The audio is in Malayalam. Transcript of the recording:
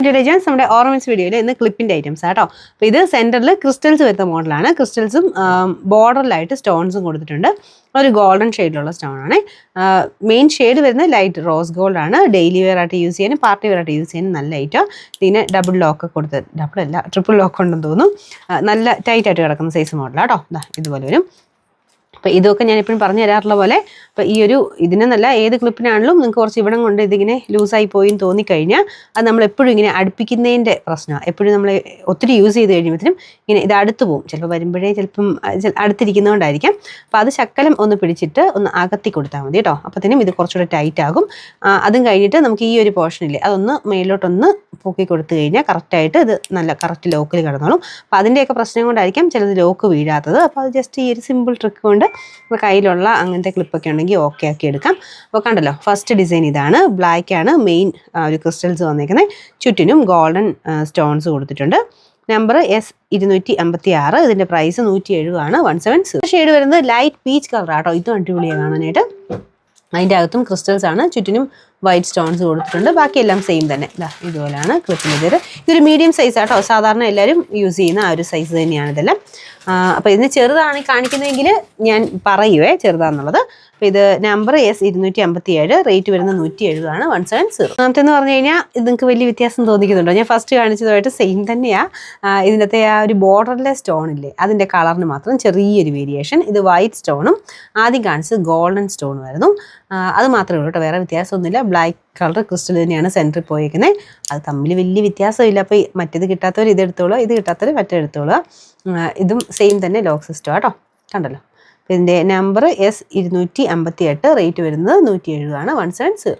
Intelligence നമ്മുടെ ഓർണമെന്റ്സ് വീഡിയോയിൽ ഇന്ന് ക്ലിപ്പിന്റെ ഐറ്റംസ് ആട്ടോ. അപ്പോൾ ഇത് സെന്ററിൽ ക്രിസ്റ്റൽസ് വരുന്ന മോഡലാണ്. ക്രിസ്റ്റൽസും ബോർഡറിലായിട്ട് സ്റ്റോൺസും കൊടുത്തിട്ടുണ്ട്. ഒരു ഗോൾഡൻ ഷെയ്ഡിലുള്ള സ്റ്റോൺ ആണ്. മെയിൻ ഷെയ്ഡ് വരുന്നത് ലൈറ്റ് റോസ് ഗോൾഡ് ആണ്. ഡെയിലി വെയർ ആയിട്ട് യൂസ് ചെയ്യാനും പാർട്ടി വെയർ ആയിട്ട് യൂസ് ചെയ്യാനും നല്ല ഐറ്റം. ഇതിന് ഡബിൾ ലോക്ക് കൊടുത്ത്, ഡബിൾ അല്ല ട്രിപ്പിൾ ലോക്ക് ഉണ്ടെന്ന് തോന്നുന്നു. നല്ല ടൈറ്റ് ആയിട്ട് കിടക്കുന്ന സൈസ് മോഡലാട്ടോ. ഇതുപോലെ വരും. അപ്പോൾ ഇതൊക്കെ ഞാൻ എപ്പോഴും പറഞ്ഞു തരാറുള്ള പോലെ, അപ്പോൾ ഈ ഒരു ഇതിനെന്നല്ല ഏത് ക്ലിപ്പിനാണെങ്കിലും നിങ്ങൾക്ക് കുറച്ച് ഇവിടം കൊണ്ട് ഇതിങ്ങനെ ലൂസായി പോയി എന്ന് തോന്നിക്കഴിഞ്ഞാൽ അത് നമ്മൾ എപ്പോഴും ഇങ്ങനെ അടുപ്പിക്കുന്നതിൻ്റെ പ്രശ്നമാണ്. എപ്പോഴും നമ്മൾ ഒത്തിരി യൂസ് ചെയ്ത് കഴിയുമ്പോഴത്തേനും ഇങ്ങനെ ഇത് അടുത്ത് പോകും. ചിലപ്പോൾ വരുമ്പോഴേ ചിലപ്പം അടുത്തിരിക്കുന്നതുകൊണ്ടായിരിക്കാം. അപ്പോൾ അത് ശക്കലം ഒന്ന് പിടിച്ചിട്ട് ഒന്ന് അകത്തി കൊടുത്താൽ മതി കേട്ടോ. അപ്പോഴത്തേനും ഇത് കുറച്ചുകൂടെ ടൈറ്റ് ആകും. അതും കഴിഞ്ഞിട്ട് നമുക്ക് ഈ ഒരു പോർഷനില്ലേ അതൊന്ന് മേലോട്ടൊന്ന് പൊക്കി കൊടുത്തു കഴിഞ്ഞാൽ കറക്റ്റായിട്ട് ഇത് നല്ല കറക്റ്റ് ലോക്കിൽ കിടന്നോളും. അപ്പോൾ അതിൻ്റെയൊക്കെ പ്രശ്നം കൊണ്ടായിരിക്കാം ചിലത് ലോക്ക് വീഴാത്തത്. അപ്പോൾ അത് ജസ്റ്റ് ഈ ഒരു സിമ്പിൾ ട്രിക്ക് കൊണ്ട് കയ്യിലുള്ള അങ്ങനത്തെ ക്ലിപ്പൊക്കെ ഉണ്ടെങ്കിൽ ഓക്കെ ആക്കി എടുക്കാം. അപ്പോൾ കണ്ടല്ലോ, ഫസ്റ്റ് ഡിസൈൻ ഇതാണ്. ബ്ലാക്ക് ആണ് മെയിൻ ഒരു ക്രിസ്റ്റൽസ് വന്നേക്കുന്നത്. ചുറ്റിനും ഗോൾഡൻ സ്റ്റോൺസ് കൊടുത്തിട്ടുണ്ട്. Number S256. ഇതിൻ്റെ പ്രൈസ് 170 ആണ്. 170. ഷെയ്ഡ് വരുന്നത് ലൈറ്റ് പീച്ച് കളർ ആട്ടോ. ഇതും അടിപൊളിയാണ് കാണാനായിട്ട്. അതിൻ്റെ അകത്തും ക്രിസ്റ്റൽസ് ആണ്. ചുറ്റിനും വൈറ്റ് സ്റ്റോൺസ് കൊടുത്തിട്ടുണ്ട്. ബാക്കിയെല്ലാം സെയിം തന്നെ. ഇതുപോലെയാണ് ക്ലിപ്പിൻ്റെ ഇതൊരു മീഡിയം സൈസ് ആട്ടോ. സാധാരണ എല്ലാവരും യൂസ് ചെയ്യുന്ന ആ ഒരു സൈസ് തന്നെയാണ് ഇതെല്ലാം. അപ്പോൾ ഇതിന് ചെറുതാണ് കാണിക്കുന്നതെങ്കിൽ ഞാൻ പറയുവേ ചെറുതാണെന്നുള്ളത്. അപ്പോൾ ഇത് നമ്പർ S257. റേറ്റ് വരുന്നത് 170 ആണ്. 170. ഒന്നാമത്തെന്ന് പറഞ്ഞു കഴിഞ്ഞാൽ ഇത് നിങ്ങൾക്ക് വലിയ വ്യത്യാസം തോന്നിക്കുന്നുണ്ടോ? ഞാൻ ഫസ്റ്റ് കാണിച്ചതുമായിട്ട് സെയിം തന്നെയാണ്. ഇതിനകത്തെ ആ ഒരു ബോർഡറിലെ സ്റ്റോൺ ഇല്ലേ അതിൻ്റെ കളറിന് മാത്രം ചെറിയൊരു വേരിയേഷൻ. ഇത് വൈറ്റ് സ്റ്റോണും ആദ്യം കാണിച്ചത് ഗോൾഡൻ സ്റ്റോണും ആയിരുന്നു. അത് മാത്രമേ ഉള്ളൂ കേട്ടോ, വേറെ വ്യത്യാസമൊന്നുമില്ല. ബ്ലാക്ക് കളർ ക്രിസ്റ്റൽ തന്നെയാണ് സെൻറ്ററിൽ പോയേക്കുന്നത്. അത് തമ്മിൽ വലിയ വ്യത്യാസമില്ല. അപ്പോൾ മറ്റേത് കിട്ടാത്തവർ ഇതെടുത്തോളൂ, ഇത് കിട്ടാത്തവർ മറ്റേതെടുത്തോളൂ. ഇതും സെയിം തന്നെ ലോക്ക് സിസ്റ്റം കേട്ടോ. കണ്ടല്ലോ. ഇതിൻ്റെ നമ്പർ S258. റേറ്റ് വരുന്നത് 170 ആണ്. 170.